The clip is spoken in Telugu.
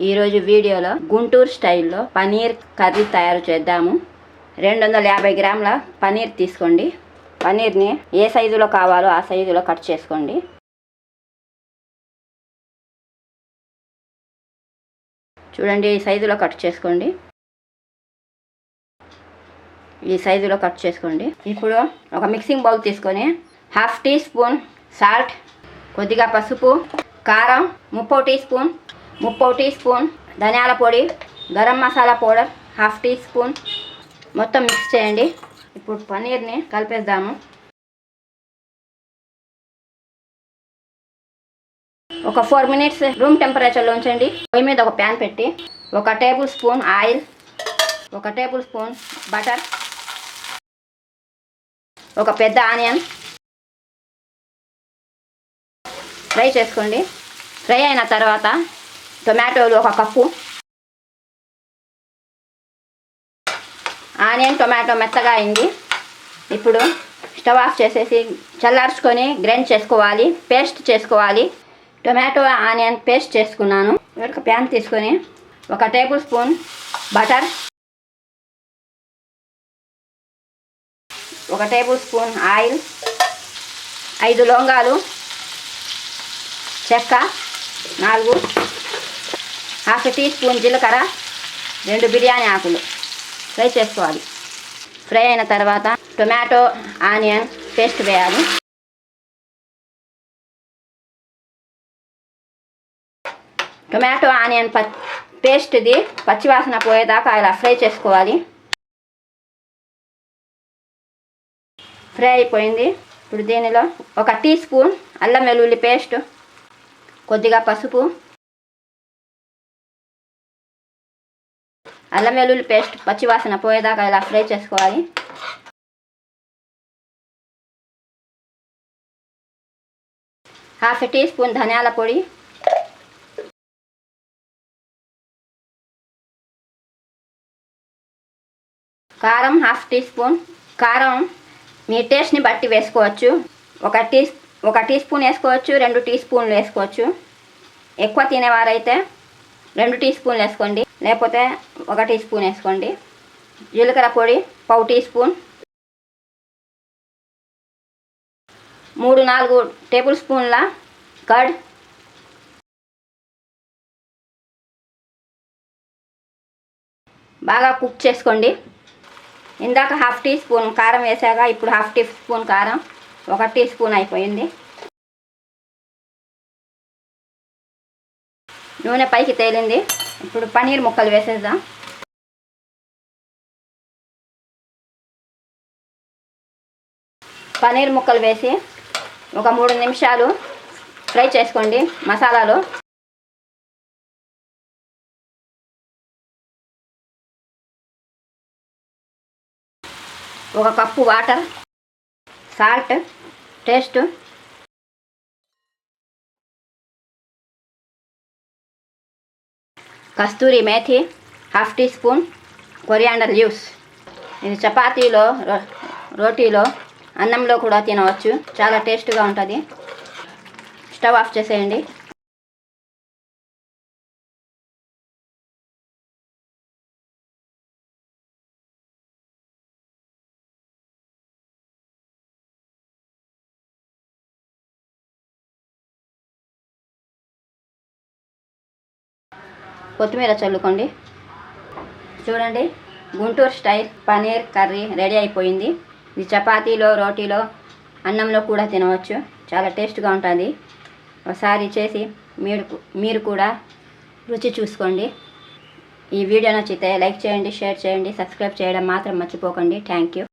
ఈరోజు వీడియోలో గుంటూరు స్టైల్లో పనీర్ కర్రీ తయారు చేద్దాము. 250 గ్రాముల పనీర్ తీసుకోండి. పనీర్ని ఏ సైజులో కావాలో ఆ సైజులో కట్ చేసుకోండి. చూడండి, ఈ సైజులో కట్ చేసుకోండి. ఈ సైజులో కట్ చేసుకోండి. ఇప్పుడు ఒక మిక్సింగ్ బౌల్ తీసుకొని 1/2 టీ స్పూన్ సాల్ట్, కొద్దిగా పసుపు, కారం 3/4 టీ స్పూన్ ధనియాల పొడి, garam masala powder 1/2 teaspoon మొత్తం మిక్స్ చేయండి. ఇప్పుడు పనీర్ని కలిపేద్దాము. ఒక 4 మినిట్స్ రూమ్ టెంపరేచర్లో ఉంచండి. పొయ్యి మీద ఒక ప్యాన్ పెట్టి 1 table spoon oil, 1 table spoon butter, ఒక పెద్ద ఆనియన్ ఫ్రై చేసుకోండి. ఫ్రై అయిన తర్వాత టొమాటోలు 1 కప్పు. ఆనియన్ టొమాటో మెత్తగా అయింది. ఇప్పుడు స్టవ్ ఆఫ్ చేసేసి చల్లార్చుకొని గ్రైండ్ చేసుకోవాలి, పేస్ట్ చేసుకోవాలి. టొమాటో ఆనియన్ పేస్ట్ చేసుకున్నాను. ఒక ప్యాన్ తీసుకొని 1 table spoon butter, 1 table spoon oil, 5 లవంగాలు, చెక్క 4, 1/2 టీ స్పూన్ జీలకర్ర, 2 బిర్యానీ ఆకులు ఫ్రై చేసుకోవాలి. ఫ్రై అయిన తర్వాత టొమాటో ఆనియన్ పేస్ట్ వేయాలి. టొమాటో ఆనియన్ పేస్ట్ది పచ్చివాసన పోయేదాకా ఇలా ఫ్రై చేసుకోవాలి. ఫ్రై అయిపోయింది. ఇప్పుడు దీనిలో 1 టీ స్పూన్ అల్లం వెల్లుల్లి పేస్ట్, కొద్దిగా పసుపు, అల్లం వెల్లుల్లి పేస్ట్ పచ్చివాసన పోయేదాకా ఇలా ఫ్రై చేసుకోవాలి. ½ టీ స్పూన్ ధనియాల పొడి, కారం 1/2 టీ స్పూన్. కారం మీ టేస్ట్ని బట్టి వేసుకోవచ్చు. 1 టీ స్పూన్ వేసుకోవచ్చు, 2 టీ స్పూన్లు వేసుకోవచ్చు. ఎక్కువ తినేవారైతే 2 టీ స్పూన్లు వేసుకోండి, లేకపోతే 1 టీ స్పూన్ వేసుకోండి. జీలకర్ర పొడి 1/4 టీ స్పూన్, 3-4 టేబుల్ స్పూన్ల కర్డ్, బాగా కుక్ చేసుకోండి. ఇందాక 1/2 టీ స్పూన్ కారం వేసాక ఇప్పుడు 1/2 టీ స్పూన్ కారం, 1 టీ స్పూన్ అయిపోయింది. నూనె పైకి తేలింది. ఇప్పుడు పనీర్ ముక్కలు వేసేద్దాం. పనీర్ ముక్కలు వేసి ఒక 3 నిమిషాలు ఫ్రై చేసుకోండి. మసాలాలో 1 cup water, salt taste, kasturi methi 1/2 teaspoon, coriander leaves. ఇది చపాతీలో, రోటీలో, అన్నంలో కూడా తినవచ్చు. చాలా టేస్ట్గా ఉంటుంది. స్టవ్ ఆఫ్ చేసేయండి. కొత్తిమీర చల్లుకోండి. చూడండి, Guntur style paneer curry ready అయిపోయింది. ఇది చపాతీలో, రోటీలో, అన్నంలో కూడా తినవచ్చు. చాలా టేస్ట్గా ఉంటుంది. ఒకసారి చేసి మీరు కూడా రుచి చూసుకోండి. ఈ వీడియో నచ్చితే లైక్ చేయండి, షేర్ చేయండి, సబ్స్క్రైబ్ చేయడం మాత్రం మర్చిపోకండి. Thank you.